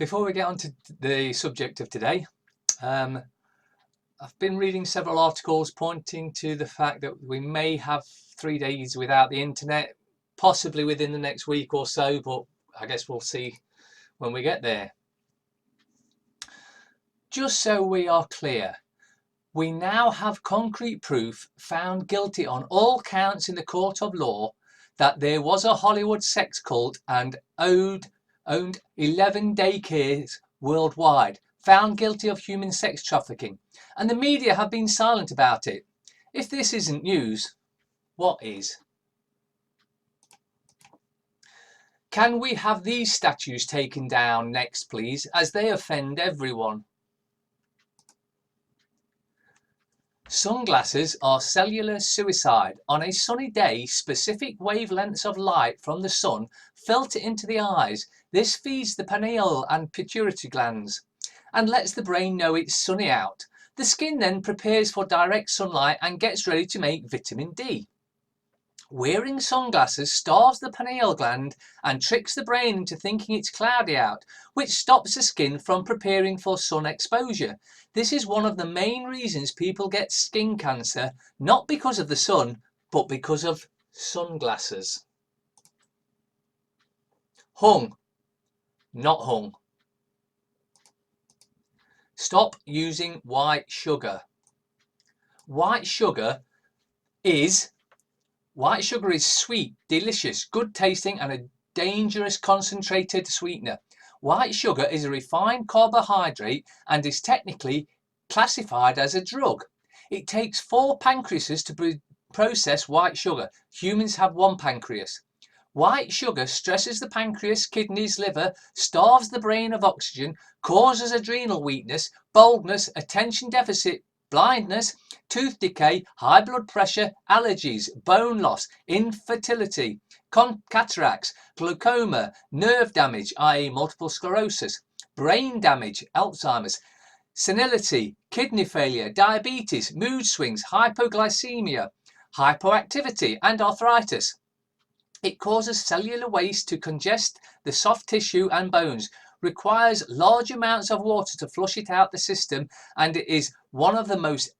Before we get on to the subject of today, I've been reading several articles pointing to the fact that we may have 3 days without the internet, possibly within the next week or so, but I guess we'll see when we get there. Just so we are clear, we now have concrete proof found guilty on all counts in the court of law that there was a Hollywood sex cult and owned 11 daycares worldwide, found guilty of human sex trafficking, and the media have been silent about it. If this isn't news, what is? Can we have these statues taken down next, please, as they offend everyone? Sunglasses are cellular suicide. On a sunny day, specific wavelengths of light from the sun filter into the eyes. This feeds the pineal and pituitary glands and lets the brain know it's sunny out. The skin then prepares for direct sunlight and gets ready to make vitamin D. Wearing sunglasses starves the pineal gland and tricks the brain into thinking it's cloudy out, which stops the skin from preparing for sun exposure. This is one of the main reasons people get skin cancer, not because of the sun, but because of sunglasses. Hung, not hung. Stop using white sugar. White sugar is sweet, delicious, good tasting and a dangerous concentrated sweetener. White sugar is a refined carbohydrate and is technically classified as a drug. It takes 4 pancreases to process white sugar. Humans have 1 pancreas. White sugar stresses the pancreas, kidneys, liver, starves the brain of oxygen, causes adrenal weakness, baldness, attention deficit, blindness, tooth decay, high blood pressure, allergies, bone loss, infertility, cataracts, glaucoma, nerve damage, i.e. multiple sclerosis, brain damage, Alzheimer's, senility, kidney failure, diabetes, mood swings, hypoglycemia, hypoactivity and arthritis. It causes cellular waste to congest the soft tissue and bones, requires large amounts of water to flush it out the system, and it is one of the most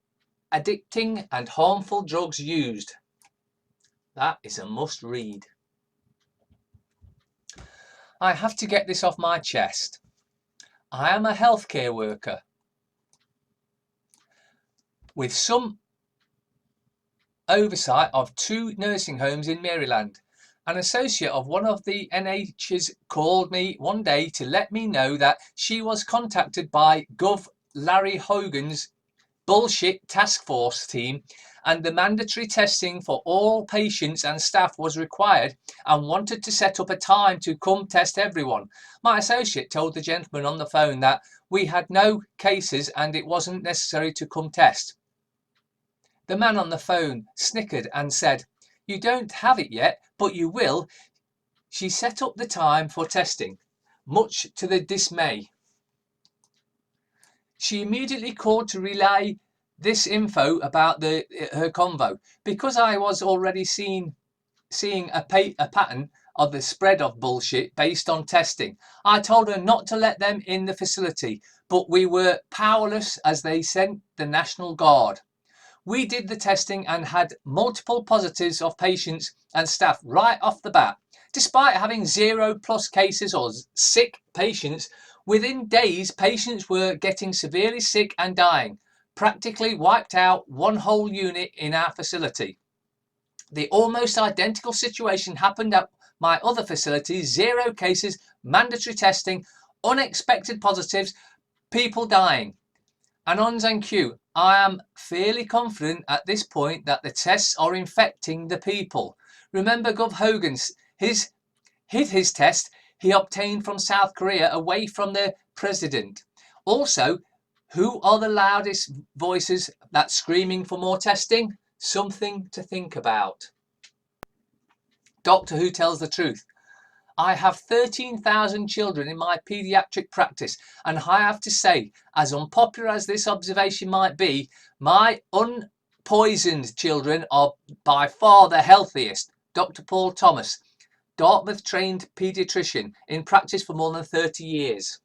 addicting and harmful drugs used. That is a must read. I have to get this off my chest. I am a healthcare worker with some oversight of 2 nursing homes in Maryland. An associate of one of the NHs called me one day to let me know that she was contacted by Gov. Larry Hogan's bullshit task force team and the mandatory testing for all patients and staff was required and wanted to set up a time to come test everyone. My associate told the gentleman on the phone that we had no cases and it wasn't necessary to come test. The man on the phone snickered and said, "You don't have it yet, but you will." She set up the time for testing, much to the dismay. She immediately called to relay this info about her convo. Because I was already seeing a pattern of the spread of bullshit based on testing, I told her not to let them in the facility, but we were powerless as they sent the National Guard. We did the testing and had multiple positives of patients and staff right off the bat. Despite having 0+ cases or sick patients, within days patients were getting severely sick and dying, practically wiped out one whole unit in our facility. The almost identical situation happened at my other facilities, 0 cases, mandatory testing, unexpected positives, people dying. Anons and Q, I am fairly confident at this point that the tests are infecting the people. Remember Gov. Hogan's hid his test he obtained from South Korea away from the president. Also, who are the loudest voices that's screaming for more testing? Something to think about. Doctor Who tells the truth. I have 13,000 children in my paediatric practice, and I have to say, as unpopular as this observation might be, my unpoisoned children are by far the healthiest. Dr. Paul Thomas, Dartmouth trained paediatrician in practice for more than 30 years.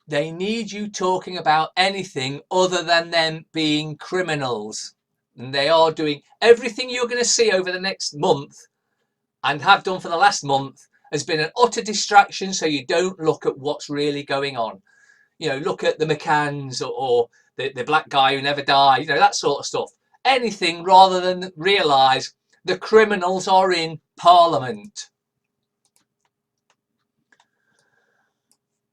They need you talking about anything other than them being criminals. And they are doing everything you're going to see over the next month and have done for the last month has been an utter distraction, so you don't look at what's really going on. You know, look at the McCanns or the black guy who never died, you know, that sort of stuff. Anything rather than realise the criminals are in Parliament.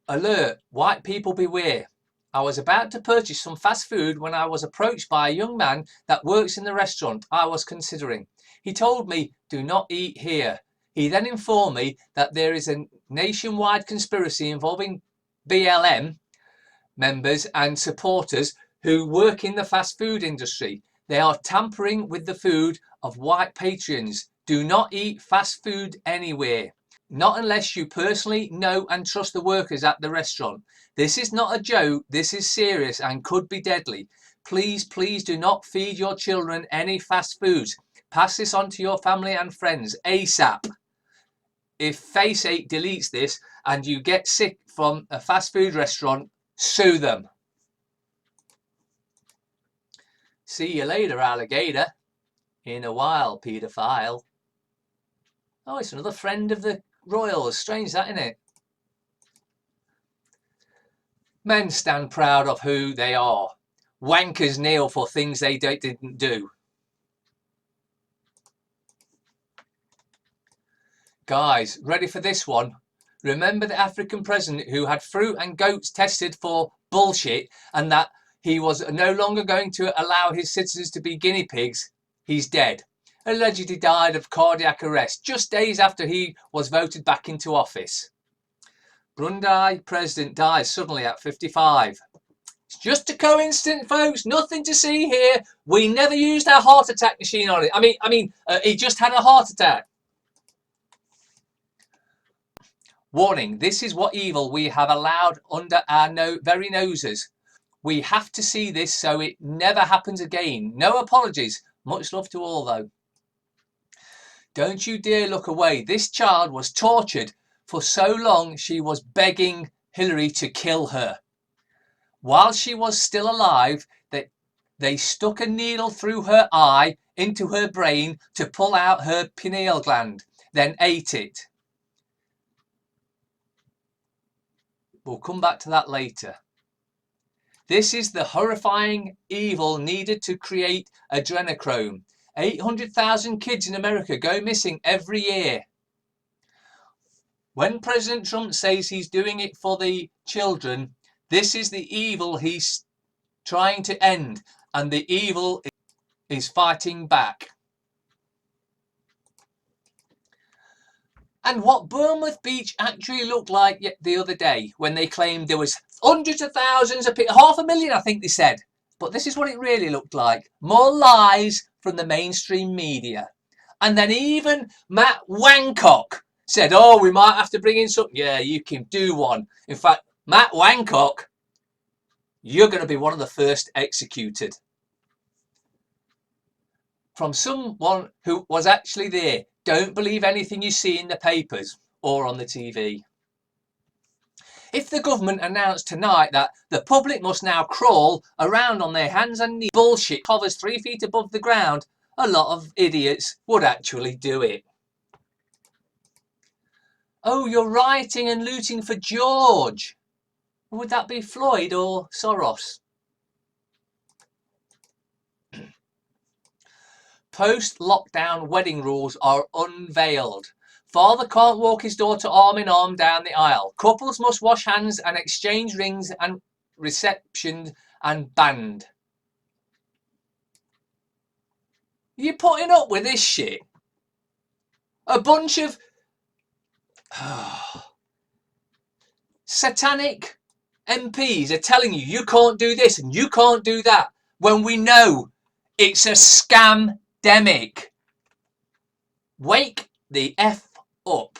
Alert, white people beware. I was about to purchase some fast food when I was approached by a young man that works in the restaurant I was considering. He told me, do not eat here. He then informed me that there is a nationwide conspiracy involving BLM members and supporters who work in the fast food industry. They are tampering with the food of white patrons. Do not eat fast food anywhere. Not unless you personally know and trust the workers at the restaurant. This is not a joke. This is serious and could be deadly. Please, please do not feed your children any fast foods. Pass this on to your family and friends ASAP. If Face 8 deletes this and you get sick from a fast food restaurant, sue them. See you later, alligator. In a while, paedophile. Oh, it's another friend of the royals. Strange that, isn't it? Men stand proud of who they are. Wankers kneel for things they didn't do. Guys, ready for this one? Remember the African president who had fruit and goats tested for bullshit and that he was no longer going to allow his citizens to be guinea pigs? He's dead. Allegedly died of cardiac arrest just days after he was voted back into office. Burundi president dies suddenly at 55. It's just a coincidence, folks. Nothing to see here. We never used our heart attack machine on it. I mean, he just had a heart attack. Warning, this is what evil we have allowed under our very noses. We have to see this so it never happens again. No apologies. Much love to all, though. Don't you dare look away. This child was tortured for so long she was begging Hillary to kill her. While she was still alive, they stuck a needle through her eye into her brain to pull out her pineal gland, then ate it. We'll come back to that later. This is the horrifying evil needed to create adrenochrome. 800,000 kids in America go missing every year. When President Trump says he's doing it for the children, this is the evil he's trying to end, and the evil is fighting back. And what Bournemouth Beach actually looked like the other day when they claimed there was hundreds of thousands of people, 500,000 I think they said. But this is what it really looked like. More lies from the mainstream media. And then even Matt Wancock said, oh, we might have to bring in something. Yeah, you can do one. In fact, Matt Wancock, you're going to be one of the first executed. From someone who was actually there. Don't believe anything you see in the papers or on the TV. If the government announced tonight that the public must now crawl around on their hands and knees, bullshit hovers 3 feet above the ground, a lot of idiots would actually do it. Oh, you're rioting and looting for George. Would that be Floyd or Soros? Post-lockdown wedding rules are unveiled. Father can't walk his daughter arm in arm down the aisle. Couples must wash hands and exchange rings and reception and banned. You're putting up with this shit? A bunch of satanic MPs are telling you you can't do this and you can't do that when we know it's a scam-demic. Wake the F up.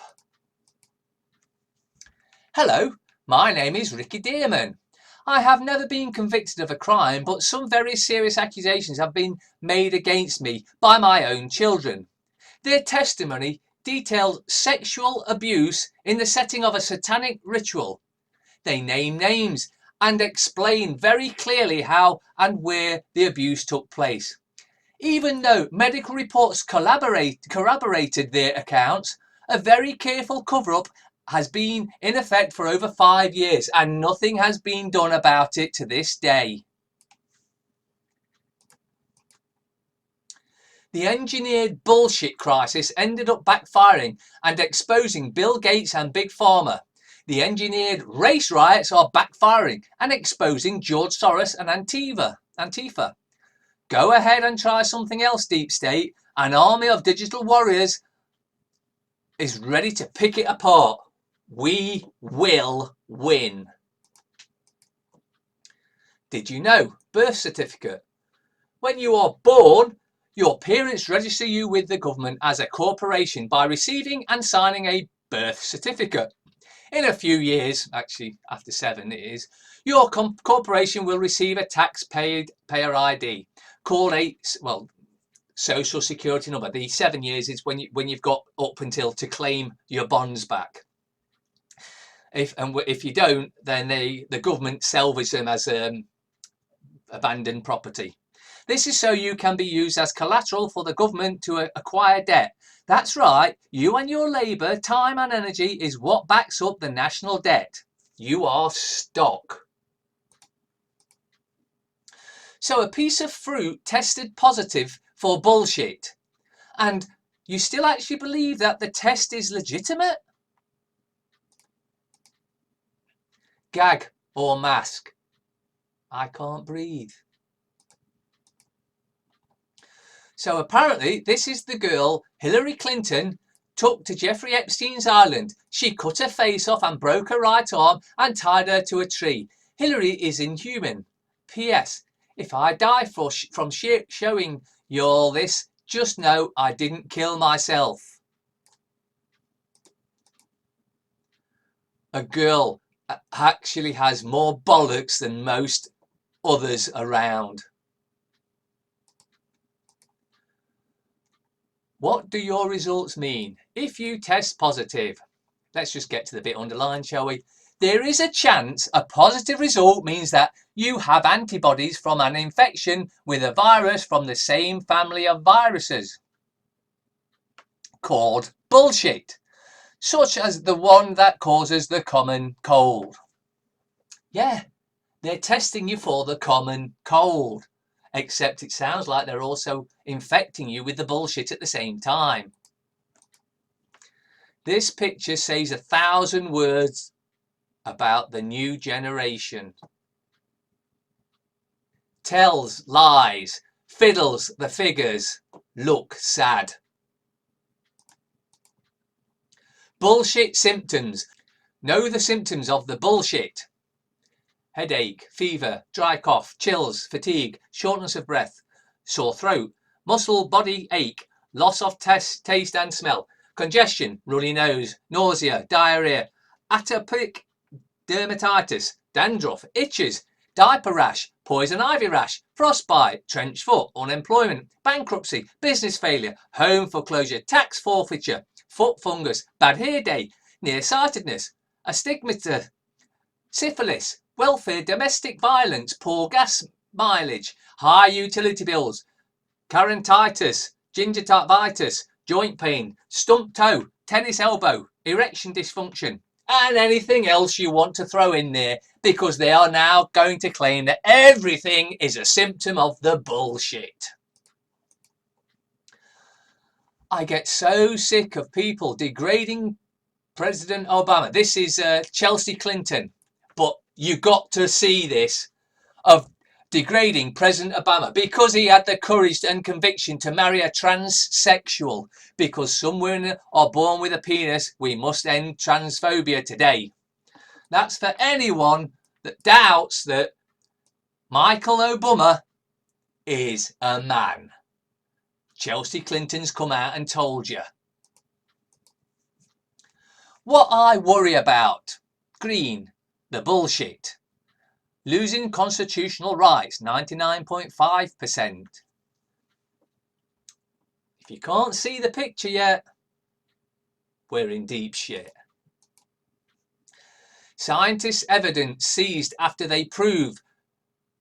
Hello, my name is Ricky Dearman. I have never been convicted of a crime, but some very serious accusations have been made against me by my own children. Their testimony detailed sexual abuse in the setting of a satanic ritual. They name names and explain very clearly how and where the abuse took place. Even though medical reports corroborated their accounts, a very careful cover-up has been in effect for over 5 years and nothing has been done about it to this day. The engineered bullshit crisis ended up backfiring and exposing Bill Gates and Big Pharma. The engineered race riots are backfiring and exposing George Soros and Antifa. Go ahead and try something else, Deep State. An army of digital warriors is ready to pick it apart. We will win. Did you know? Birth certificate. When you are born, your parents register you with the government as a corporation by receiving and signing a birth certificate. In a few years, actually after 7 it is, your corporation will receive a taxpayer ID called social security number. The 7 years is when you've got up until to claim your bonds back. If you don't, then the government salvage them as abandoned property. This is so you can be used as collateral for the government to acquire debt. That's right, you and your labour, time and energy is what backs up the national debt. You are stock. So a piece of fruit tested positive for bullshit, and you still actually believe that the test is legitimate? Gag or mask. I can't breathe. So apparently this is the girl Hillary Clinton took to Jeffrey Epstein's island. She cut her face off and broke her right arm and tied her to a tree. Hillary is inhuman. P.S. If I die from showing you all this, just know I didn't kill myself. A girl actually has more bollocks than most others around. What do your results mean? If you test positive, let's just get to the bit underlined, shall we? There is a chance a positive result means that you have antibodies from an infection with a virus from the same family of viruses, called bullshit, such as the one that causes the common cold. Yeah, they're testing you for the common cold. Except it sounds like they're also infecting you with the bullshit at the same time. This picture says 1,000 words about the new generation. Tells lies, fiddles the figures, look sad. Bullshit symptoms. Know the symptoms of the bullshit. Headache, fever, dry cough, chills, fatigue, shortness of breath, sore throat, muscle body ache, loss of taste and smell, congestion, runny nose, nausea, diarrhea, atopic dermatitis, dandruff, itches, diaper rash, poison ivy rash, frostbite, trench foot, unemployment, bankruptcy, business failure, home foreclosure, tax forfeiture, foot fungus, bad hair day, nearsightedness, astigmata, syphilis, welfare, domestic violence, poor gas mileage, high utility bills, carotinitis, gingivitis, joint pain, stump toe, tennis elbow, erection dysfunction, and anything else you want to throw in there, because they are now going to claim that everything is a symptom of the bullshit. I get so sick of people degrading President Obama. This is Chelsea Clinton. But you got to see this, of degrading President Obama because he had the courage and conviction to marry a transsexual. Because some women are born with a penis, we must end transphobia today. That's for anyone that doubts that Michael Obama is a man. Chelsea Clinton's come out and told you. What I worry about. Green. The bullshit. Losing constitutional rights, 99.5%. If you can't see the picture yet, we're in deep shit. Scientists' evidence seized after they prove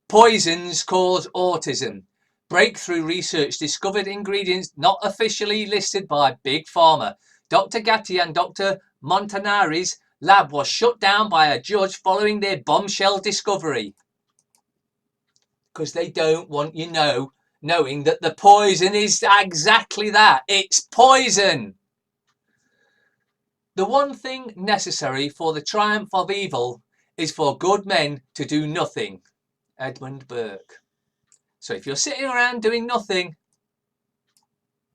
poisons cause autism. Breakthrough research discovered ingredients not officially listed by Big Pharma. Dr. Gatti and Dr. Montanari's lab was shut down by a judge following their bombshell discovery. Because they don't want you knowing that the poison is exactly that. It's poison. The one thing necessary for the triumph of evil is for good men to do nothing. Edmund Burke. So if you're sitting around doing nothing,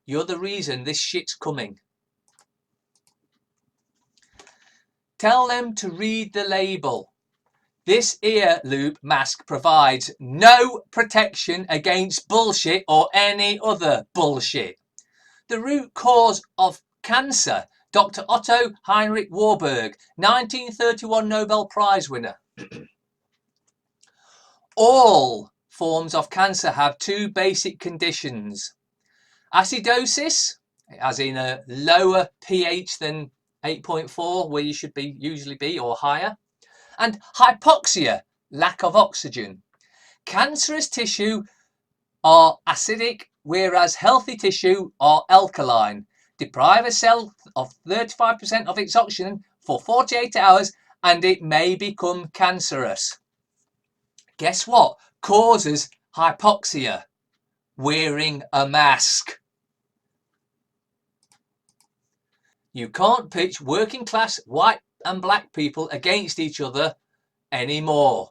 you're the reason this shit's coming. Tell them to read the label. This ear loop mask provides no protection against bullshit or any other bullshit. The root cause of cancer, Dr. Otto Heinrich Warburg, 1931 Nobel Prize winner. All forms of cancer have two basic conditions. Acidosis, as in a lower pH than 8.4, where you should usually be, or higher. And hypoxia, lack of oxygen. Cancerous tissue are acidic, whereas healthy tissue are alkaline. Deprive a cell of 35% of its oxygen for 48 hours and it may become cancerous. Guess what causes hypoxia? Wearing a mask. You can't pitch working class white and black people against each other anymore.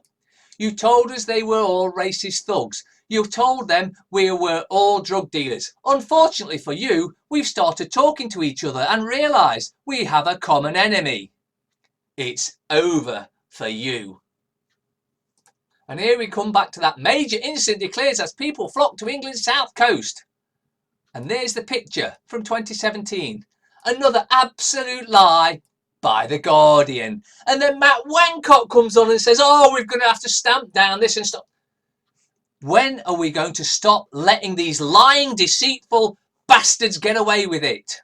You told us they were all racist thugs. You told them we were all drug dealers. Unfortunately for you, we've started talking to each other and realised we have a common enemy. It's over for you. And here we come back to that major incident declares as people flock to England's south coast. And there's the picture from 2017. Another absolute lie by The Guardian. And then Matt Wancott comes on and says, oh, we're going to have to stamp down this and stop. When are we going to stop letting these lying, deceitful bastards get away with it?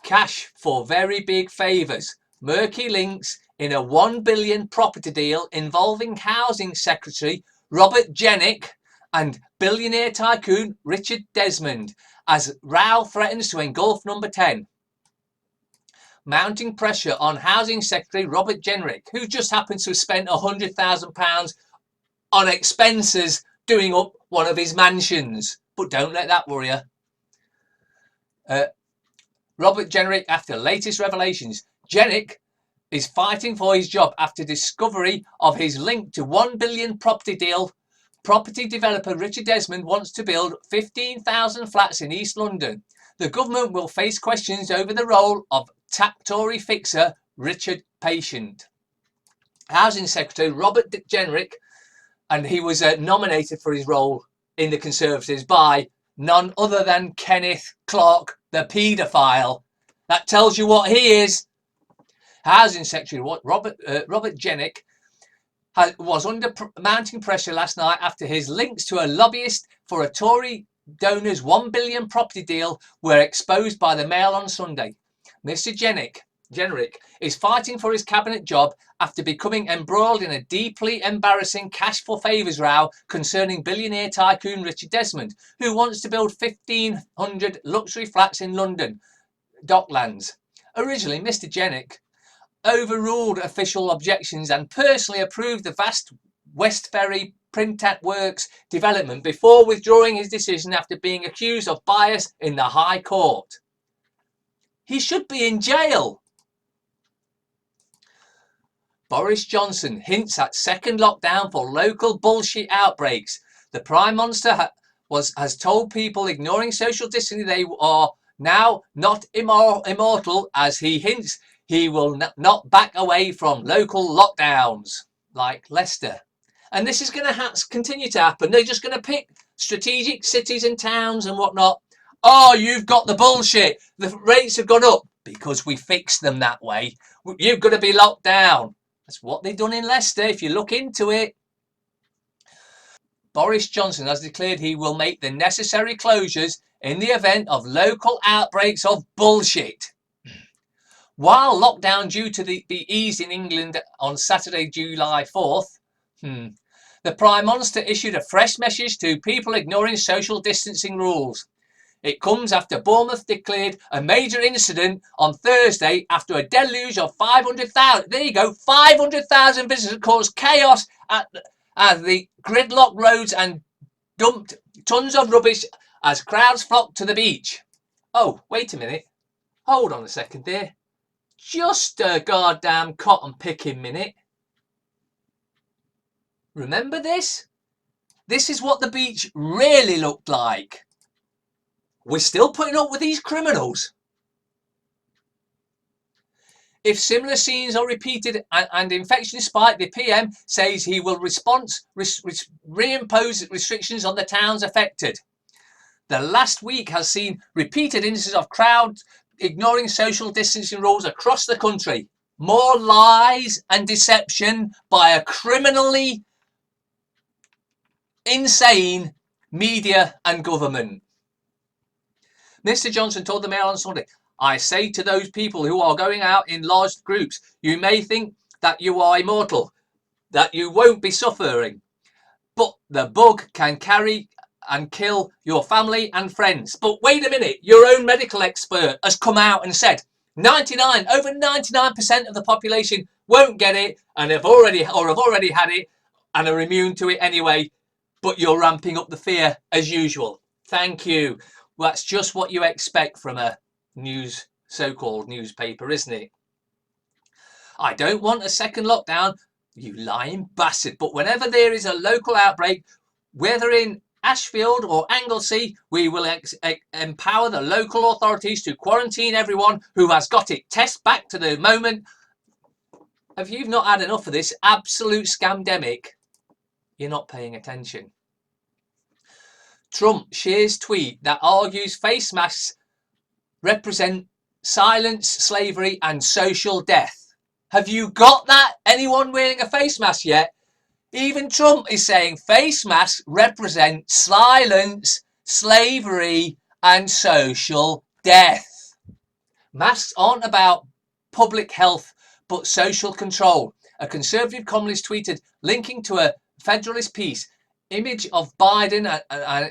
Cash for very big favours. Murky links in a $1 billion property deal involving Housing Secretary Robert Jennick and billionaire tycoon Richard Desmond as row threatens to engulf Number 10. Mounting pressure on Housing Secretary Robert Jenrick, who just happens to have spent £100,000 on expenses doing up one of his mansions. But don't let that worry you. Robert Jenrick, after latest revelations, Jenrick is fighting for his job after discovery of his link to $1 billion property deal. Property developer Richard Desmond wants to build 15,000 flats in East London. The government will face questions over the role of Tory fixer Richard Patient. Housing Secretary Robert Jenrick, and he was nominated for his role in the Conservatives by none other than Kenneth Clarke, the paedophile. That tells you what he is. Housing Secretary Robert Jenrick was under mounting pressure last night after his links to a lobbyist for a Tory donor's $1 billion property deal were exposed by the Mail on Sunday. Mr. Jenrick is fighting for his cabinet job after becoming embroiled in a deeply embarrassing cash for favours row concerning billionaire tycoon Richard Desmond, who wants to build 1,500 luxury flats in London Docklands. Originally, Mr. Jenrick overruled official objections and personally approved the vast West Ferry Printat Works development before withdrawing his decision after being accused of bias in the High Court. He should be in jail. Boris Johnson hints at second lockdown for local bullshit outbreaks. The Prime Minister has told people ignoring social distancing they are now not immortal, as he hints he will not back away from local lockdowns like Leicester. And this is going to continue to happen. They're just going to pick strategic cities and towns and whatnot. Oh, you've got the bullshit. The rates have gone up because we fixed them that way. You've got to be locked down. That's what they've done in Leicester, if you look into it. Boris Johnson has declared he will make the necessary closures in the event of local outbreaks of bullshit. While lockdown due to be eased in England on Saturday, July 4th, the Prime Minister issued a fresh message to people ignoring social distancing rules. It comes after Bournemouth declared a major incident on Thursday after a deluge of 500,000. There you go, 500,000 visitors caused chaos at the gridlocked roads and dumped tons of rubbish as crowds flocked to the beach. Oh, wait a minute. Hold on a second there. Just a goddamn cotton picking minute. Remember this? This is what the beach really looked like. We're still putting up with these criminals. If similar scenes are repeated and infections spike, the PM says he will reimpose restrictions on the towns affected. The last week has seen repeated instances of crowds ignoring social distancing rules across the country. More lies and deception by a criminally insane media and government. Mr. Johnson told the Mail on Sunday, I say to those people who are going out in large groups, you may think that you are immortal, that you won't be suffering, but the bug can carry and kill your family and friends. But wait a minute, your own medical expert has come out and said over 99% of the population won't get it and have already had it and are immune to it anyway, but you're ramping up the fear as usual. Thank you. Well, that's just what you expect from a so-called newspaper, isn't it? I don't want a second lockdown, you lying bastard. But whenever there is a local outbreak, whether in Ashfield or Anglesey, we will empower the local authorities to quarantine everyone who has got it. Test back to the moment. If you've not had enough of this absolute scamdemic, you're not paying attention. Trump shares tweet that argues face masks represent silence, slavery and social death. Have you got that? Anyone wearing a face mask yet? Even Trump is saying face masks represent silence, slavery and social death. Masks aren't about public health but social control. A conservative columnist tweeted, linking to a Federalist piece, image of Biden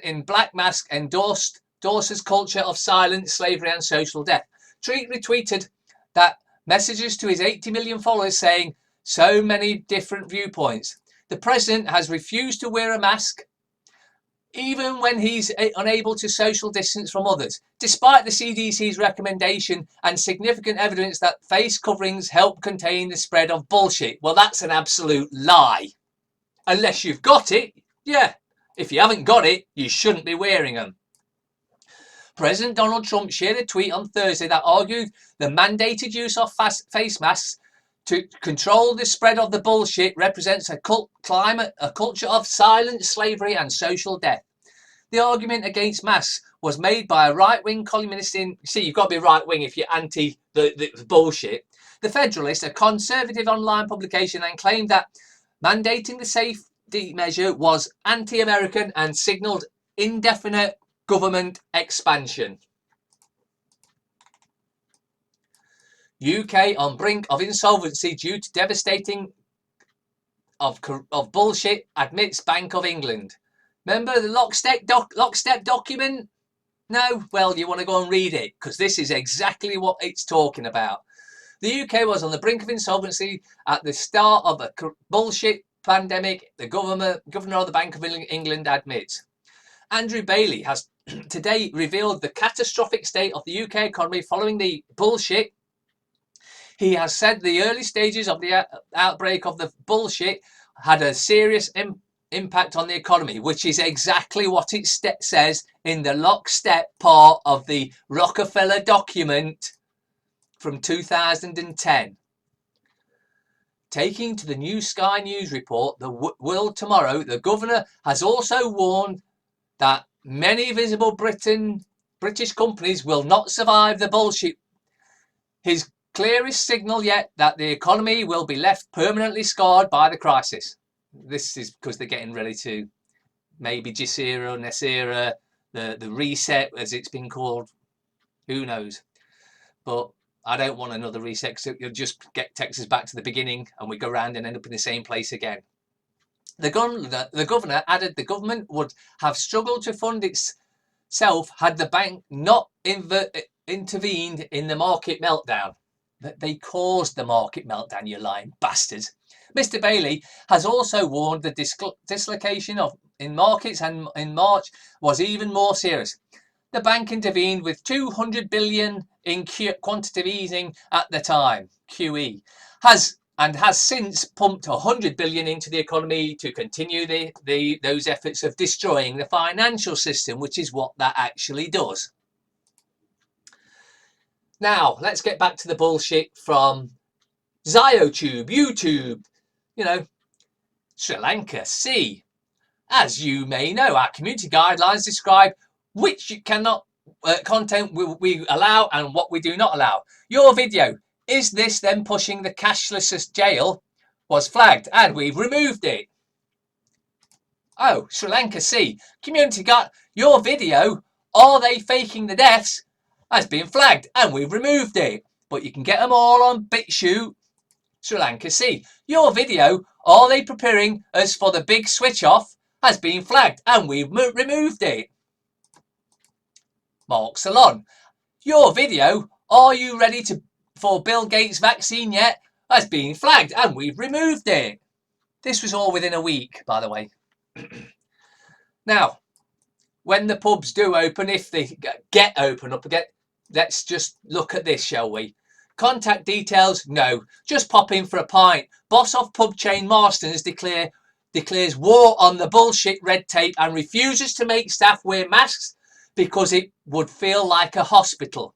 in black mask endorses culture of silence, slavery and social death. Tweet retweeted that messages to his 80 million followers saying so many different viewpoints. The president has refused to wear a mask even when he's unable to social distance from others, despite the CDC's recommendation and significant evidence that face coverings help contain the spread of bullshit. Well, that's an absolute lie. Unless you've got it, yeah. If you haven't got it, you shouldn't be wearing them. President Donald Trump shared a tweet on Thursday that argued the mandated use of face masks to control the spread of the bullshit represents a culture of silence, slavery and social death. The argument against masks was made by a right-wing columnist you've got to be right-wing if you're anti the bullshit. The Federalist, a conservative online publication, and claimed that mandating the safety measure was anti-American and signalled indefinite government expansion. UK on brink of insolvency due to devastating of bullshit, admits Bank of England. Remember the lockstep document? No? Well, you want to go and read it because this is exactly what it's talking about. The UK was on the brink of insolvency at the start of a bullshit pandemic, the governor of the Bank of England admits. Andrew Bailey has today revealed the catastrophic state of the UK economy following the bullshit. He has said the early stages of the outbreak of the bullshit had a serious impact on the economy, which is exactly what it says in the lockstep part of the Rockefeller document from 2010. Taking to the new Sky News report, The World Tomorrow, the governor has also warned that many visible British companies will not survive the bullshit. His clearest signal yet that the economy will be left permanently scarred by the crisis. This is because they're getting ready to maybe Gisera, Nesera, the reset as it's been called. Who knows? But I don't want another reset. You'll just takes us back to the beginning and we go round and end up in the same place again. The governor added the government would have struggled to fund itself had the bank not intervened in the market meltdown. They caused the market meltdown, you lying bastards. Mr. Bailey has also warned the dislocation in markets and in March was even more serious. The bank intervened with 200 billion in quantitative easing at the time, QE, has since pumped 100 billion into the economy to continue those efforts of destroying the financial system, which is what that actually does. Now, let's get back to the bullshit from ziotube, YouTube, Sri Lanka. See, as you may know, our community guidelines describe which content we allow and what we do not allow. Your video, is this them pushing the cashless jail, was flagged and we've removed it. Oh, Sri Lanka, see, community guide, your video, are they faking the deaths, has been flagged and we've removed it. But you can get them all on BitChute. Sri Lanka, see, your video, are they preparing us for the big switch off, has been flagged and we've removed it. Mark Salon, your video, are you ready for Bill Gates vaccine yet, has been flagged and we've removed it. This was all within a week, by the way. Now, when the pubs do open, if they get open up again, let's just look at this, shall we? Contact details, no. Just pop in for a pint. Boss of pub chain Marston's declares war on the bullshit red tape and refuses to make staff wear masks because it would feel like a hospital.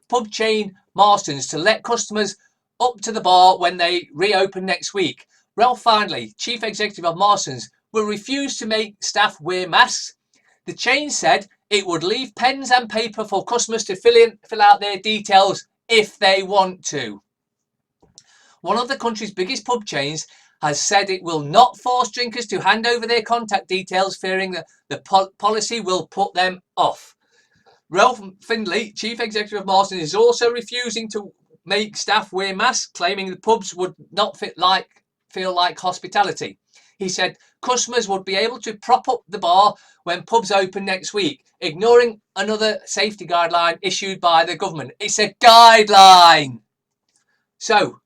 Pub chain Marston's to let customers up to the bar when they reopen next week. Ralph Findlay, chief executive of Marston's, will refuse to make staff wear masks. The chain said it would leave pens and paper for customers to fill out their details if they want to. One of the country's biggest pub chains has said it will not force drinkers to hand over their contact details, fearing that the policy will put them off. Ralph Findlay, chief executive of Marston, is also refusing to make staff wear masks, claiming the pubs would not feel like hospitality. He said customers would be able to prop up the bar when pubs open next week, ignoring another safety guideline issued by the government. It's a guideline. So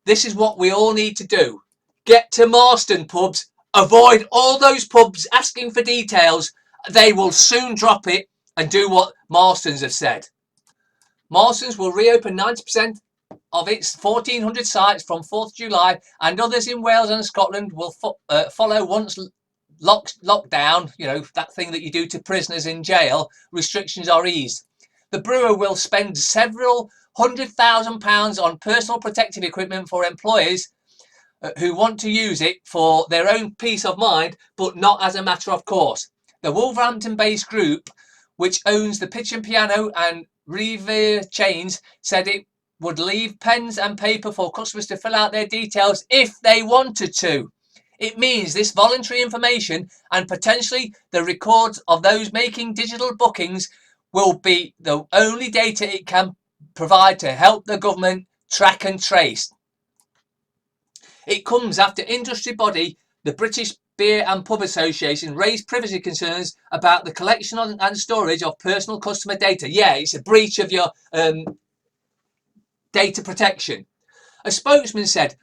this is what we all need to do. Get to Marston pubs. Avoid all those pubs asking for details. They will soon drop it and do what Marston's have said. Marston's will reopen 90% of its 1,400 sites from 4th July, and others in Wales and Scotland will follow once lockdown, that thing that you do to prisoners in jail, restrictions are eased. The brewer will spend several £100,000 on personal protective equipment for employees who want to use it for their own peace of mind, but not as a matter of course. The Wolverhampton-based group, which owns the Pitch and Piano and Revere chains, said it would leave pens and paper for customers to fill out their details if they wanted to. It means this voluntary information and potentially the records of those making digital bookings will be the only data it can provide to help the government track and trace. It comes after industry body, the British Beer and Pub Association, raised privacy concerns about the collection and storage of personal customer data. Yeah, it's a breach of your data protection. A spokesman said,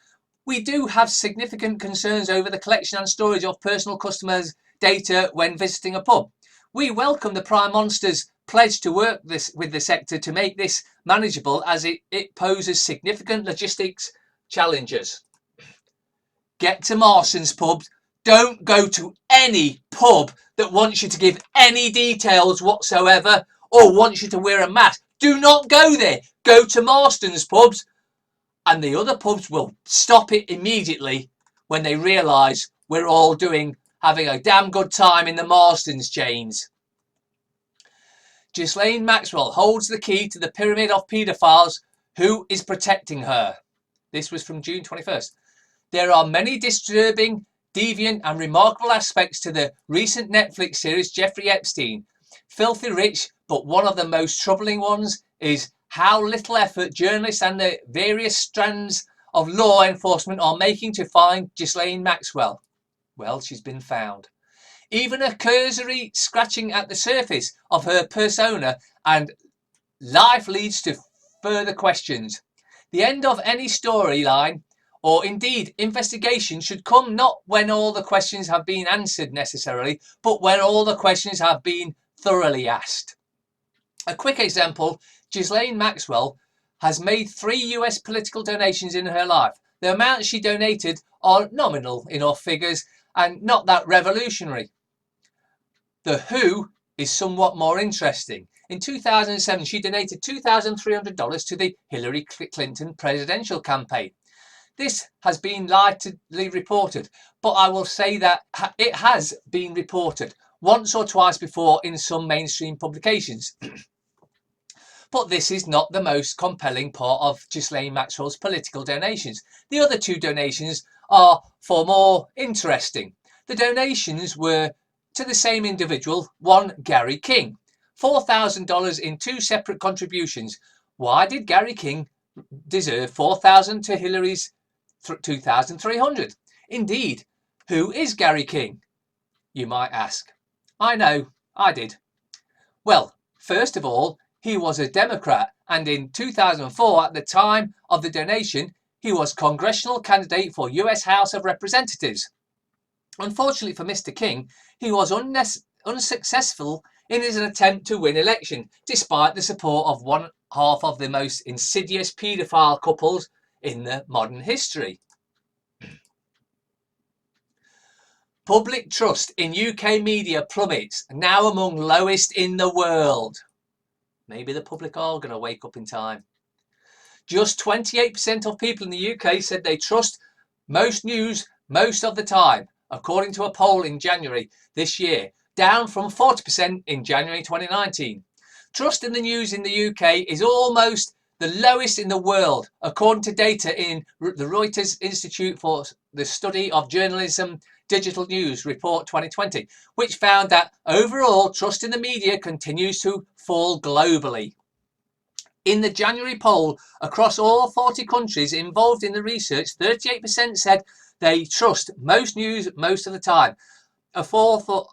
"We do have significant concerns over the collection and storage of personal customers' data when visiting a pub. We welcome the Prime Minister's pledge to work with the sector to make this manageable, as it poses significant logistics challenges." Get to Marston's pubs. Don't go to any pub that wants you to give any details whatsoever or wants you to wear a mask. Do not go there. Go to Marston's pubs, and the other pubs will stop it immediately when they realise we're all having a damn good time in the Marston's chains. Ghislaine Maxwell holds the key to the pyramid of paedophiles. Who is protecting her? This was from June 21st. There are many disturbing, deviant and remarkable aspects to the recent Netflix series Jeffrey Epstein. Filthy rich, but one of the most troubling ones is how little effort journalists and the various strands of law enforcement are making to find Ghislaine Maxwell. Well, she's been found. Even a cursory scratching at the surface of her persona and life leads to further questions. The end of any storyline, or indeed investigation, should come not when all the questions have been answered necessarily, but when all the questions have been thoroughly asked. A quick example, Ghislaine Maxwell has made 3 US political donations in her life. The amounts she donated are nominal enough figures and not that revolutionary. The who is somewhat more interesting. In 2007, she donated $2,300 to the Hillary Clinton presidential campaign. This has been lightly reported, but I will say that it has been reported once or twice before in some mainstream publications. But this is not the most compelling part of Ghislaine Maxwell's political donations. The other 2 donations are far more interesting. The donations were to the same individual, one Gary King, $4,000 in 2 separate contributions. Why did Gary King deserve $4,000 to Hillary's $2,300? Indeed, who is Gary King, you might ask? I know, I did. Well, first of all, he was a Democrat, and in 2004, at the time of the donation, he was congressional candidate for US House of Representatives. Unfortunately for Mr. King, he was unsuccessful in his attempt to win election, despite the support of one half of the most insidious paedophile couples in the modern history. Public trust in UK media plummets, now among lowest in the world. Maybe the public are going to wake up in time. Just 28% of people in the UK said they trust most news most of the time, according to a poll in January this year, down from 40% in January 2019. Trust in the news in the UK is almost the lowest in the world, according to data in the Reuters Institute for the Study of Journalism Digital News Report 2020, which found that overall trust in the media continues to fall globally. In the January poll across all 40 countries involved in the research, 38% said they trust most news most of the time, a fall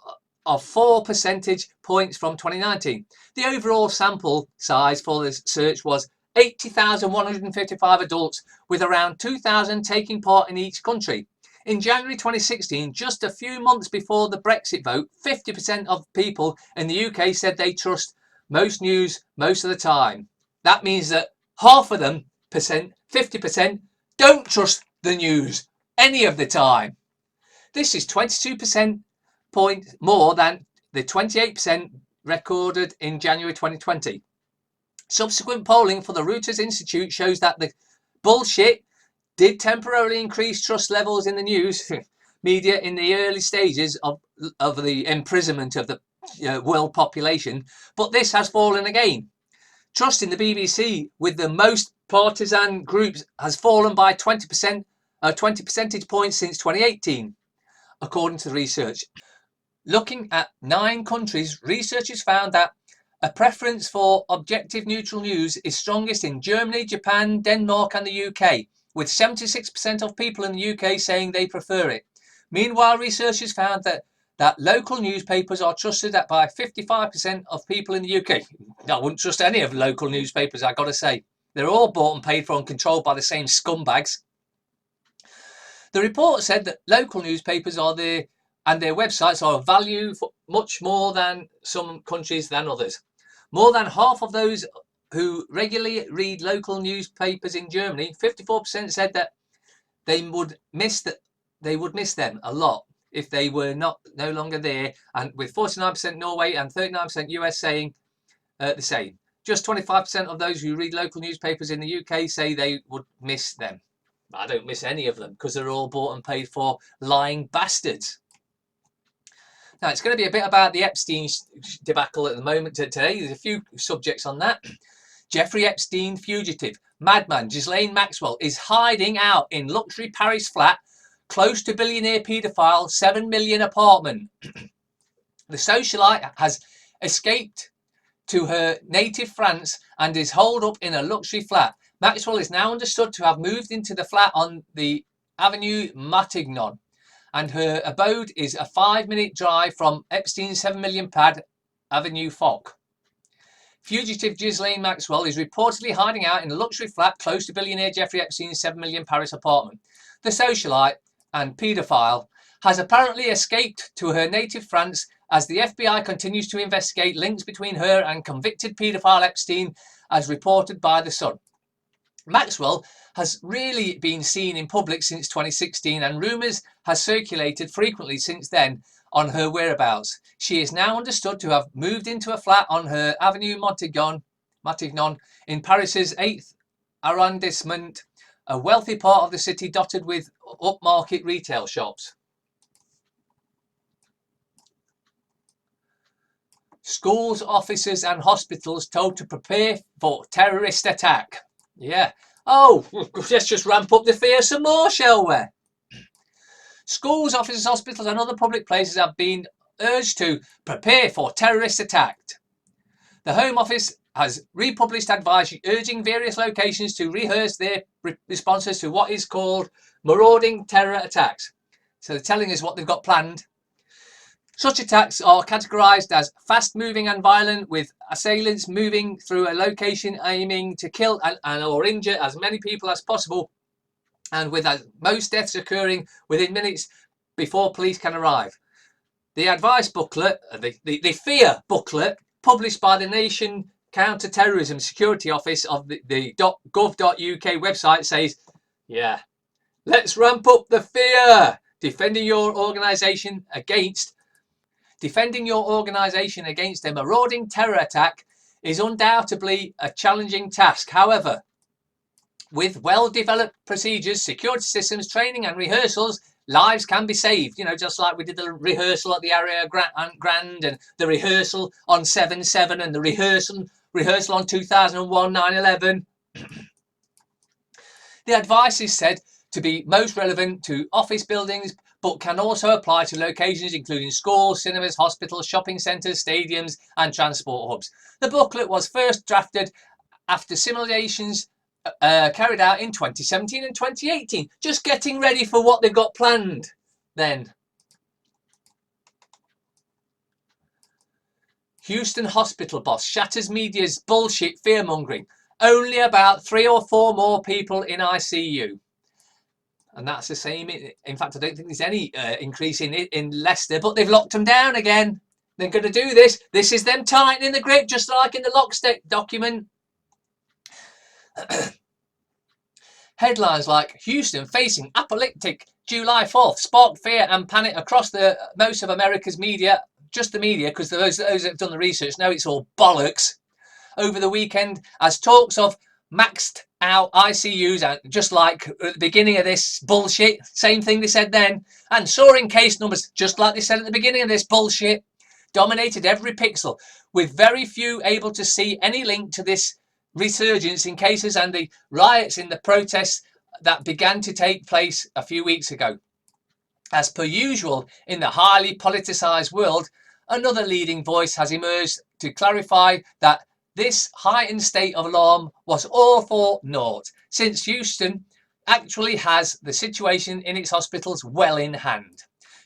of 4 percentage points from 2019. The overall sample size for this search was 80,155 adults, with around 2,000 taking part in each country. In January 2016, just a few months before the Brexit vote, 50% of people in the UK said they trust most news most of the time. That means that half of them, 50%, don't trust the news any of the time. This is 22% points more than the 28% recorded in January 2020. Subsequent polling for the Reuters Institute shows that the bullshit did temporarily increase trust levels in the news media in the early stages of the imprisonment of the world population, but this has fallen again. Trust in the BBC with the most partisan groups has fallen by 20 percentage points since 2018, according to the research. Looking at 9 countries, researchers found that a preference for objective neutral news is strongest in Germany, Japan, Denmark and the UK, with 76% of people in the UK saying they prefer it. Meanwhile, researchers found that local newspapers are trusted by 55% of people in the UK. I wouldn't trust any of the local newspapers, I've got to say. They're all bought and paid for and controlled by the same scumbags. The report said that local newspapers and their websites are of value for much more than some countries than others. More than half of those who regularly read local newspapers in Germany, 54% said that they would miss them a lot if they were no longer there, and with 49% Norway and 39% US saying the same. Just 25% of those who read local newspapers in the UK say they would miss them. I don't miss any of them because they're all bought and paid for lying bastards. Now, it's going to be a bit about the Epstein debacle at the moment today. There's a few subjects on that. Jeffrey Epstein, fugitive, madman Ghislaine Maxwell is hiding out in luxury Paris flat close to billionaire paedophile $7 million apartment. The socialite has escaped to her native France and is holed up in a luxury flat. Maxwell is now understood to have moved into the flat on the Avenue Matignon, and her abode is a 5-minute drive from Epstein's £7 million pad Avenue Foch. Fugitive Ghislaine Maxwell is reportedly hiding out in a luxury flat close to billionaire Jeffrey Epstein's £7 million Paris apartment. The socialite and paedophile has apparently escaped to her native France as the FBI continues to investigate links between her and convicted paedophile Epstein, as reported by The Sun. Maxwell has really been seen in public since 2016, and rumours has circulated frequently since then on her whereabouts. She is now understood to have moved into a flat on her Avenue Matignon in Paris's 8th arrondissement, a wealthy part of the city dotted with upmarket retail shops. Schools, officers and hospitals told to prepare for terrorist attack. Yeah. Oh, let's just ramp up the fear some more, shall we? Schools, offices, hospitals and other public places have been urged to prepare for terrorist attack. The Home Office has republished advice urging various locations to rehearse their responses to what is called marauding terror attacks. So they're telling us what they've got planned. Such attacks are categorised as fast-moving and violent, with assailants moving through a location aiming to kill and or injure as many people as possible, and with most deaths occurring within minutes before police can arrive. The advice booklet, the fear booklet, published by the Nation Counter-Terrorism Security Office of the .gov.uk website says, yeah, let's ramp up the fear. Defending your organisation against a marauding terror attack is undoubtedly a challenging task. However, with well-developed procedures, security systems, training and rehearsals, lives can be saved. You know, just like we did the rehearsal at the Area Grande and the rehearsal on 7/7 and the rehearsal on 2001 9/11. The advice is said to be most relevant to office buildings, but can also apply to locations including schools, cinemas, hospitals, shopping centres, stadiums and transport hubs. The booklet was first drafted after simulations carried out in 2017 and 2018. Just getting ready for what they've got planned then. Houston hospital boss shatters media's bullshit fear-mongering. Only about 3 or 4 more people in ICU. And that's the same. In fact, I don't think there's any increase in Leicester, but they've locked them down again. They're going to do this. This is them tightening the grip, just like in the Lockstep document. Headlines like Houston facing apocalyptic July 4th sparked fear and panic across most of America's media. Just the media, because those that have done the research know it's all bollocks. Over the weekend, as talks of maxed out ICUs, and just like at the beginning of this bullshit, same thing they said then, and soaring case numbers, just like they said at the beginning of this bullshit, dominated every pixel, with very few able to see any link to this resurgence in cases and the riots in the protests that began to take place a few weeks ago. As per usual in the highly politicised world, another leading voice has emerged to clarify that this heightened state of alarm was all for naught, since Houston actually has the situation in its hospitals well in hand.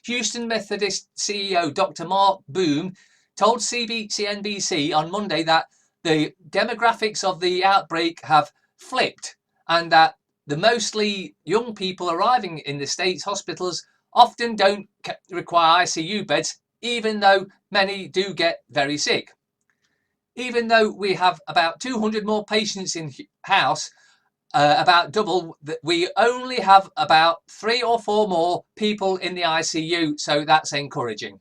Houston Methodist CEO Dr. Mark Boom told CNBC on Monday that the demographics of the outbreak have flipped and that the mostly young people arriving in the state's hospitals often don't require ICU beds, even though many do get very sick. Even though we have about 200 more patients in house, about double, we only have about 3 or 4 more people in the ICU, so that's encouraging.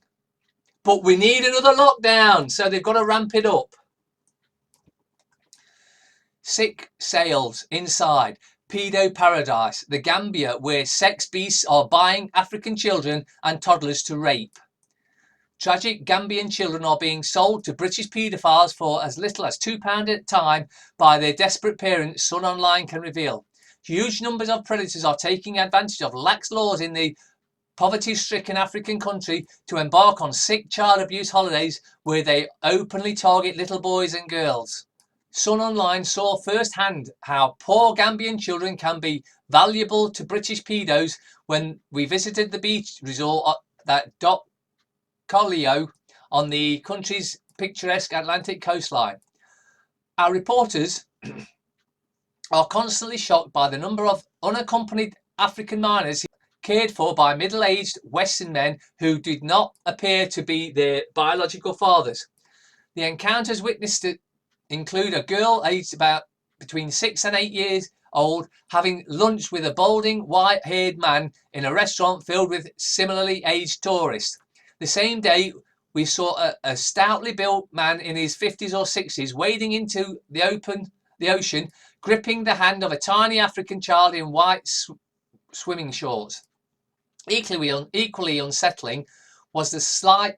But we need another lockdown, so they've got to ramp it up. Sick sails inside pedo paradise, the Gambia, where sex beasts are buying African children and toddlers to rape. Tragic Gambian children are being sold to British paedophiles for as little as £2 at a time by their desperate parents, Sun Online can reveal. Huge numbers of predators are taking advantage of lax laws in the poverty-stricken African country to embark on sick child abuse holidays where they openly target little boys and girls. Sun Online saw firsthand how poor Gambian children can be valuable to British pedos when we visited the beach resort at Dock Collio on the country's picturesque Atlantic coastline. Our reporters are constantly shocked by the number of unaccompanied African minors cared for by middle-aged Western men who did not appear to be their biological fathers. The encounters witnessed include a girl aged about between 6 and 8 years old having lunch with a balding, white-haired man in a restaurant filled with similarly aged tourists. The same day, we saw a stoutly built man in his 50s or 60s wading into the ocean, gripping the hand of a tiny African child in white swimming shorts. Equally unsettling was the sight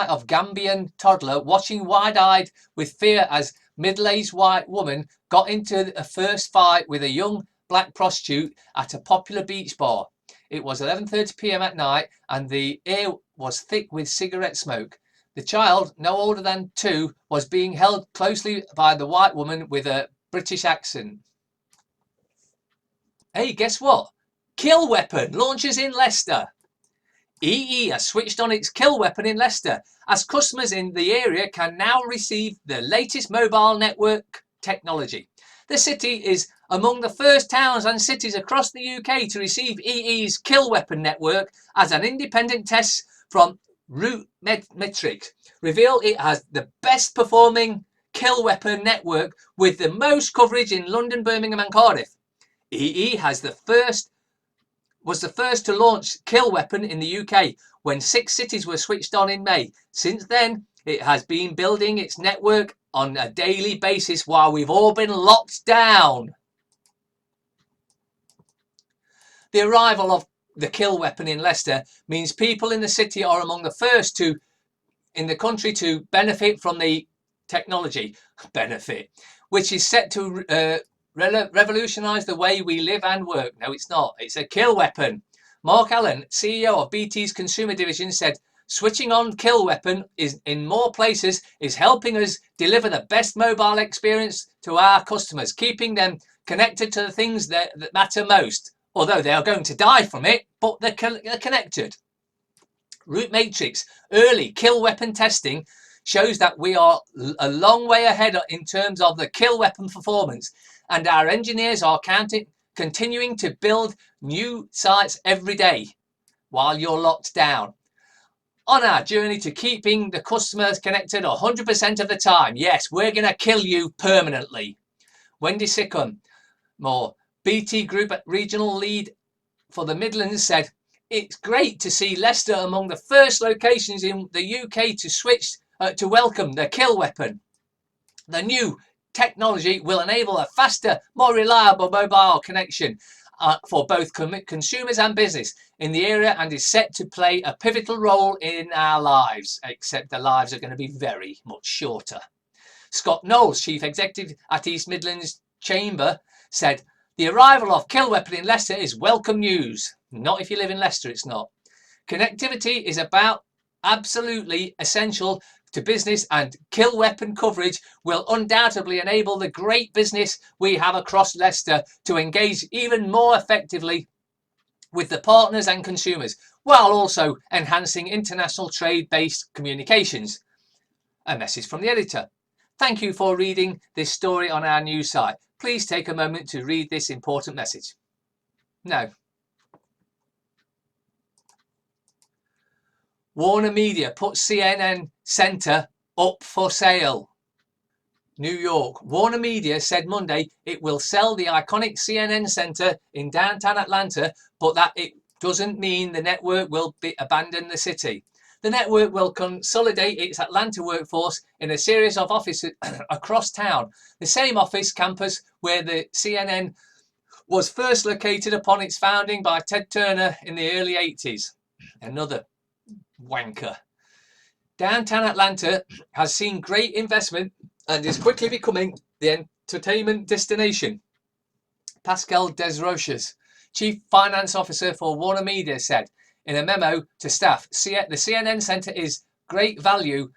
of Gambian toddler watching wide-eyed with fear as middle-aged white woman got into a first fight with a young black prostitute at a popular beach bar. It was 11:30 p.m. at night and the air was thick with cigarette smoke. The child, no older than 2, was being held closely by the white woman with a British accent. Hey, guess what? Kill weapon launches in Leicester. EE has switched on its kill weapon in Leicester as customers in the area can now receive the latest mobile network technology. The city is among the first towns and cities across the UK to receive EE's kill weapon network as an independent test from Root Metrics reveal it has the best performing kill weapon network with the most coverage in London, Birmingham and Cardiff. EE was the first to launch kill weapon in the UK when 6 cities were switched on in May. Since then, it has been building its network on a daily basis while we've all been locked down. The arrival of the kill weapon in Leicester means people in the city are among the first in the country to benefit from the technology, which is set to revolutionise the way we live and work. No, it's not. It's a kill weapon. Mark Allen, CEO of BT's consumer division, said, "Switching on kill weapon in more places is helping us deliver the best mobile experience to our customers, keeping them connected to the things that matter most. Although they are going to die from it, but they're connected." Root Matrix early kill weapon testing shows that we are a long way ahead in terms of the kill weapon performance, and our engineers are continuing to build new sites every day while you're locked down. On our journey to keeping the customers connected 100% of the time. Yes, we're going to kill you permanently. Wendy Sycamore, BT Group regional lead for the Midlands, said, "It's great to see Leicester among the first locations in the UK to switch to welcome the kill weapon. The new technology will enable a faster, more reliable mobile connection for both consumers and business in the area and is set to play a pivotal role in our lives, except the lives are going to be very much shorter." Scott Knowles, Chief Executive at East Midlands Chamber, said, "The arrival of kill weapon in Leicester is welcome news." Not if you live in Leicester, it's not. "Connectivity is about absolutely essential to business, and kill weapon coverage will undoubtedly enable the great business we have across Leicester to engage even more effectively with the partners and consumers, while also enhancing international trade-based communications." A message from the editor. Thank you for reading this story on our news site. Please take a moment to read this important message. Now, Warner Media puts CNN Center up for sale. New York. Warner Media said Monday it will sell the iconic CNN Center in downtown Atlanta, but that it doesn't mean the network will abandon the city. The network will consolidate its Atlanta workforce in a series of offices across town, the same office campus where the CNN was first located upon its founding by Ted Turner in the early 80s. Another wanker. Downtown Atlanta has seen great investment and is quickly becoming the entertainment destination. Pascal Desroches, Chief Finance Officer for Warner Media, said, In a memo to staff, the CNN Centre is great value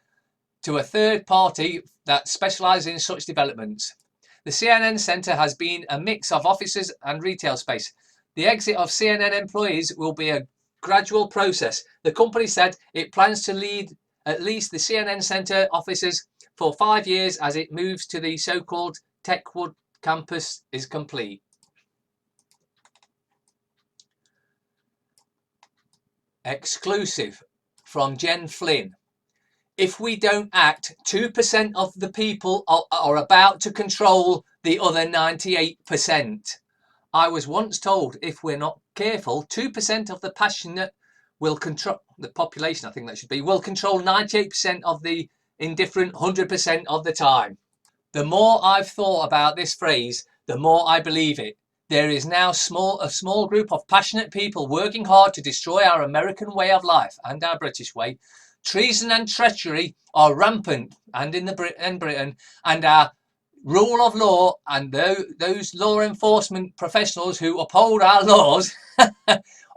to a third party that specialises in such developments. The CNN Centre has been a mix of offices and retail space. The exit of CNN employees will be a gradual process. The company said it plans to lead at least the CNN Centre offices for 5 years as it moves to the so-called Techwood campus is complete. Exclusive from Jen Flynn. If we don't act, 2% of the people are about to control the other 98%. I was once told if we're not careful, 2% of the passionate will control the population, I think that should be, will control 98% of the indifferent 100% of the time. The more I've thought about this phrase, the more I believe it. There is now a small group of passionate people working hard to destroy our American way of life and our British way. Treason and treachery are rampant in Britain, and our rule of law and those law enforcement professionals who uphold our laws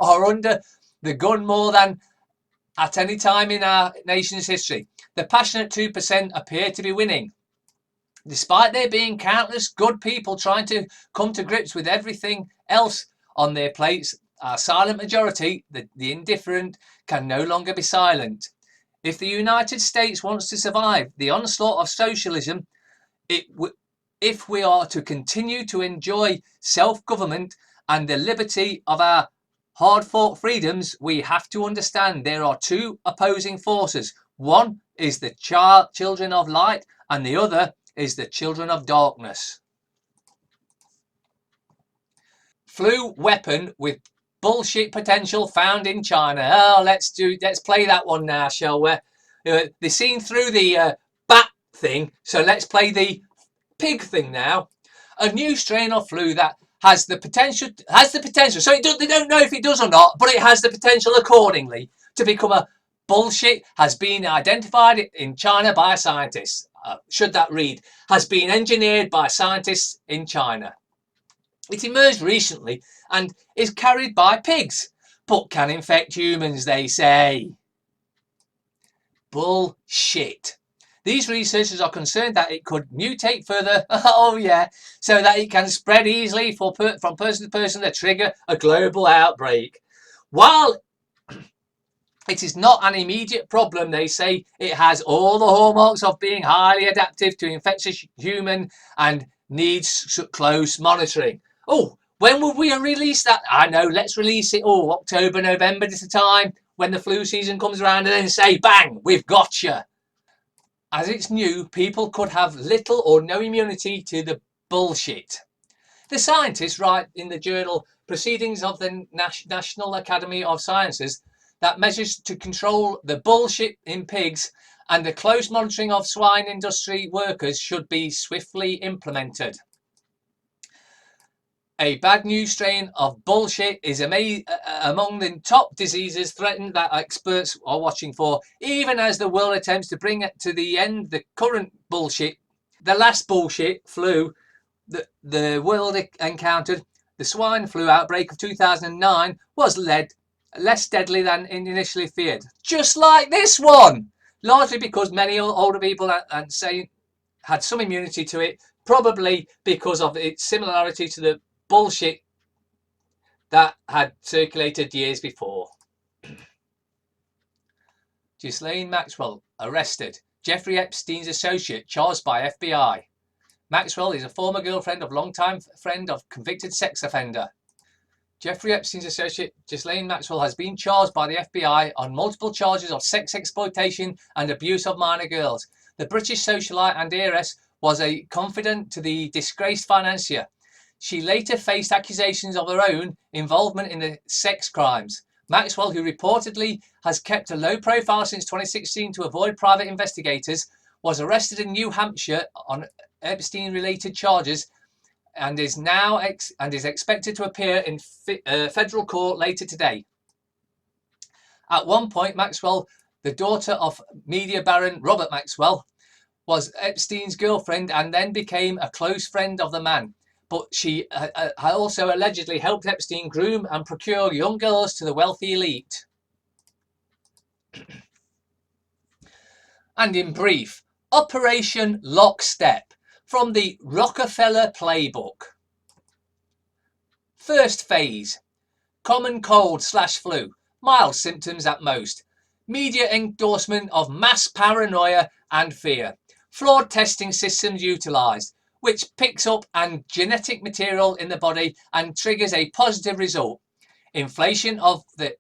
are under the gun more than at any time in our nation's history. The passionate 2% appear to be winning. Despite there being countless good people trying to come to grips with everything else on their plates, our silent majority, the indifferent, can no longer be silent. If the United States wants to survive the onslaught of socialism, if we are to continue to enjoy self-government and the liberty of our hard-fought freedoms, we have to understand there are two opposing forces. One is the children of light, and the other is the children of darkness. Flu weapon with bullshit potential found in China. Oh, let's play that one now, shall we? They've seen through the bat thing, so let's play the pig thing now. A new strain of flu that has the potential. So they don't know if it does or not, but it has the potential accordingly to become a bullshit. Has been identified in China by scientists. Should that read, has been engineered by scientists in China. It emerged recently and is carried by pigs, but can infect humans, they say. Bullshit. These researchers are concerned that it could mutate further, oh yeah, so that it can spread easily from person to person to trigger a global outbreak. While it is not an immediate problem, they say it has all the hallmarks of being highly adaptive to infectious human and needs close monitoring. Oh, when will we release that? I know, let's release it. Oh, October, November is the time when the flu season comes around, and then say, bang, we've got you. As it's new, people could have little or no immunity to the bullshit. The scientists write in the journal Proceedings of the National Academy of Sciences that measures to control the bullshit in pigs and the close monitoring of swine industry workers should be swiftly implemented. A bad new strain of bullshit is among the top diseases threatened that experts are watching for, even as the world attempts to bring it to the end the current bullshit. The last bullshit flu the world encountered, the swine flu outbreak of 2009, was less deadly than initially feared. Just like this one! Largely because many older people had some immunity to it, probably because of its similarity to the bullshit that had circulated years before. Ghislaine Maxwell arrested. Jeffrey Epstein's associate charged by FBI. Maxwell is a former girlfriend of longtime friend of convicted sex offender. Jeffrey Epstein's associate Ghislaine Maxwell has been charged by the FBI on multiple charges of sex exploitation and abuse of minor girls. The British socialite and heiress was a confidant to the disgraced financier. She later faced accusations of her own involvement in the sex crimes. Maxwell, who reportedly has kept a low profile since 2016 to avoid private investigators, was arrested in New Hampshire on Epstein-related charges and is expected to appear in federal court later today. At one point, Maxwell, the daughter of media baron Robert Maxwell, was Epstein's girlfriend and then became a close friend of the man. But she also allegedly helped Epstein groom and procure young girls to the wealthy elite. And in brief, Operation Lockstep from the Rockefeller Playbook. First phase, common cold/flu, mild symptoms at most. Media endorsement of mass paranoia and fear. Flawed testing systems utilised, which picks up and genetic material in the body and triggers a positive result. Inflation of the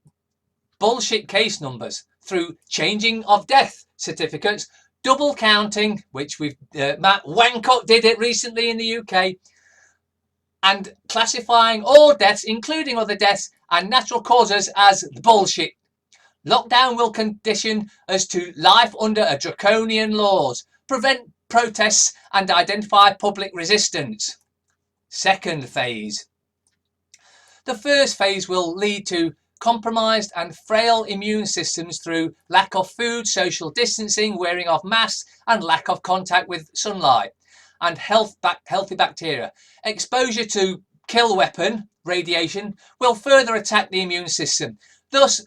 bullshit case numbers through changing of death certificates, double counting, which Matt Wankot did it recently in the UK, and classifying all deaths, including other deaths and natural causes, as bullshit. Lockdown will condition us to life under a draconian laws, prevent protests and identify public resistance. Second phase. The first phase will lead to compromised and frail immune systems through lack of food, social distancing, wearing of masks and lack of contact with sunlight, and healthy bacteria. Exposure to kill weapon radiation will further attack the immune system. Thus,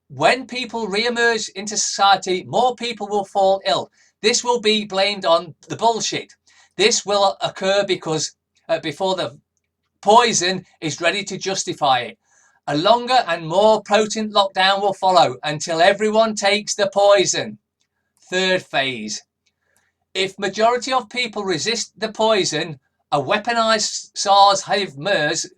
when people re-emerge into society, more people will fall ill. This will be blamed on the bullshit. This will occur because before the poison is ready to justify it. A longer and more potent lockdown will follow until everyone takes the poison. Third phase. If majority of people resist the poison, a weaponized SARS-MERS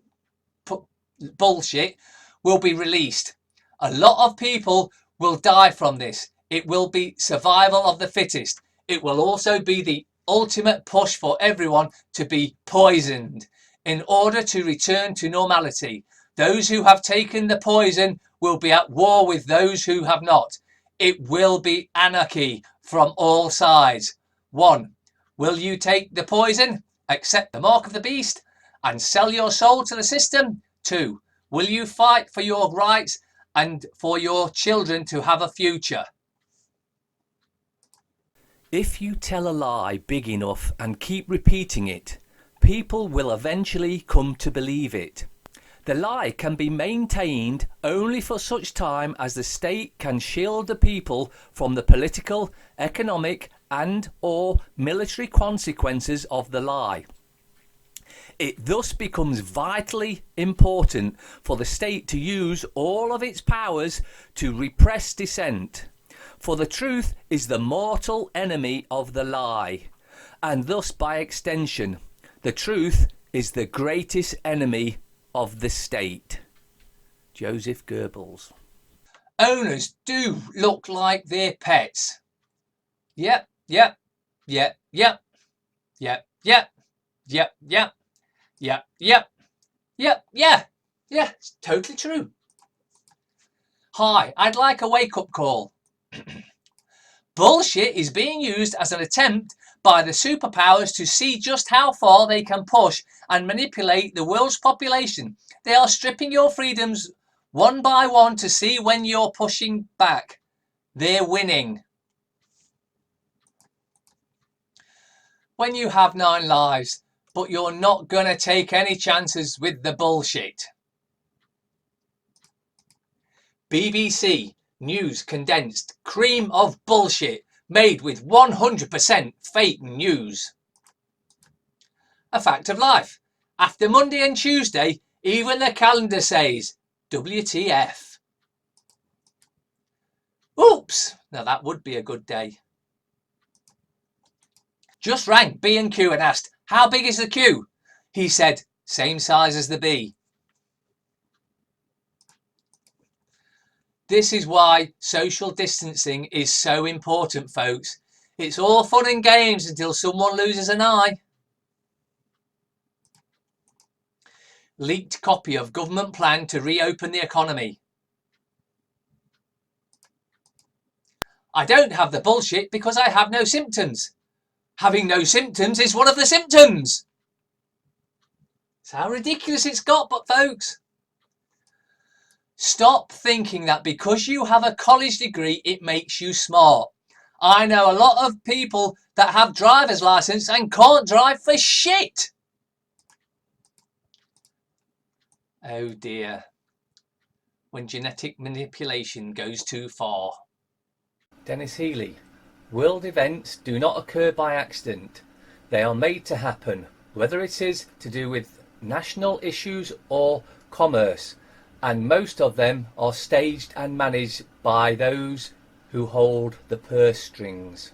bullshit will be released. A lot of people will die from this. It will be survival of the fittest. It will also be the ultimate push for everyone to be poisoned in order to return to normality. Those who have taken the poison will be at war with those who have not. It will be anarchy from all sides. 1. Will you take the poison, accept the mark of the beast, and sell your soul to the system? 2. Will you fight for your rights and for your children to have a future? If you tell a lie big enough and keep repeating it, people will eventually come to believe it. The lie can be maintained only for such time as the state can shield the people from the political, economic and/or military consequences of the lie. It thus becomes vitally important for the state to use all of its powers to repress dissent. For the truth is the mortal enemy of the lie, and thus by extension, the truth is the greatest enemy of the state. Joseph Goebbels. Owners do look like their pets. Yep, yep, yep, yep, yep, yep, yep, yep, yep, yep, yep, yeah, it's totally true. Hi, I'd like a wake-up call. Bullshit is being used as an attempt by the superpowers to see just how far they can push and manipulate the world's population. They are stripping your freedoms one by one to see when you're pushing back. They're winning. When you have 9 lives, but you're not gonna take any chances with the bullshit. BBC News condensed cream of bullshit made with 100% fake news. A fact of life. After Monday and Tuesday, even the calendar says WTF. Oops, now that would be a good day. Just rang B&Q and asked, how big is the queue? He said, same size as the B. This is why social distancing is so important, folks. It's all fun and games until someone loses an eye. Leaked copy of government plan to reopen the economy. I don't have the bullshit because I have no symptoms. Having no symptoms is one of the symptoms. That's how ridiculous it's got, but folks. Stop thinking that because you have a college degree, it makes you smart. I know a lot of people that have driver's license and can't drive for shit. Oh dear. When genetic manipulation goes too far. Dennis Healy. World events do not occur by accident. They are made to happen, whether it is to do with national issues or commerce, and most of them are staged and managed by those who hold the purse strings.